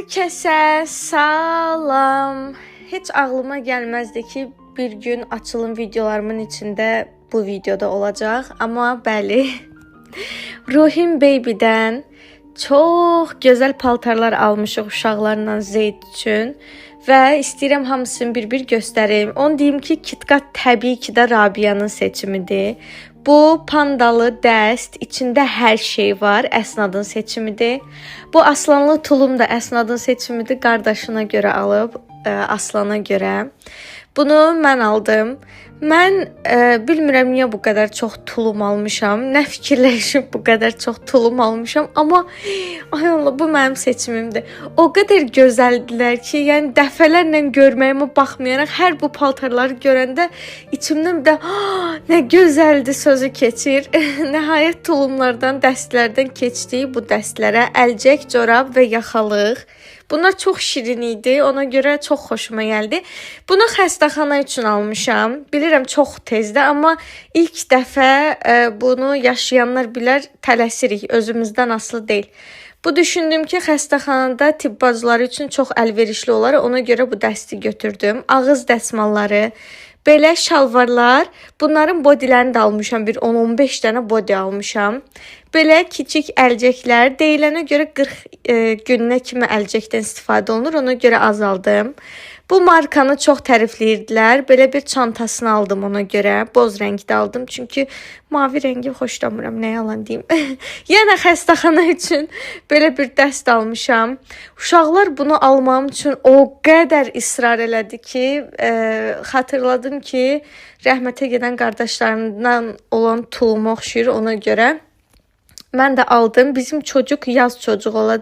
Herkese salam. Hiç ağlıma gelmezdi ki bir gün açılım videolarımın içinde bu videoda olacak. Ama bəli, Ruhim Baby'dən çox gözəl paltarlar almışıq uşaqlarla Zeyd üçün. Və istəyirəm hamısını bir-bir göstərim. Onu deyim ki, KitKat təbii ki də Rabia'nın seçimidir. Bu pandalı dəst, içində hər şey var, Əsnadın seçimidir. Bu aslanlı tulum da Əsnadın seçimidir, qardaşına görə alıb, Aslana görə. Bunu mən aldım. Mən bilmirəm niyə bu qədər çox tulum almışam, nə fikirləşib bu qədər çox tulum almışam, amma ay Allah, bu mənim seçimimdir. O qədər gözəldilər ki, yəni dəfələrlə görməyimə baxmayaraq hər bu paltarları görəndə içimdən bir də nə gözəldir sözü keçir. Nəhayət tulumlardan, dəstlərdən keçdik bu dəstlərə əlcək, corab və yaxalıq. Bunlar çox şirin idi, ona görə çox xoşuma gəldi. Bunu xəstəxana üçün almışam. Bilirəm çox tezdə, amma ilk dəfə bunu yaşayanlar bilər, tələsirik, özümüzdən asılı deyil. Bu düşündüm ki, xəstəxanada tibb bacıları üçün çox əlverişli olar, ona görə bu dəsti götürdüm. Ağız dəsmalları, belə şalvarlar, bunların bodilərini də almışam, bir 10-15 dənə bodi almışam. Belə kiçik əlcəklər, deyilənə görə 40 gününə kimi əlcəkdən istifadə olunur, ona görə azaldım. Bu markanı çox tərifləyirdilər, belə bir çantasını aldım ona görə, boz rəngdə aldım, çünki mavi rəngi xoşlamıram, nə yalan deyim. Yenə xəstəxana üçün belə bir dəst almışam. Uşaqlar bunu almam üçün o qədər israr elədi ki, xatırladım ki, rəhmətə gedən qardaşlarımdan olan tuluma oxşayır, ona görə. Mən də aldım. Bizim çocuk yaz çocuğu olacaq.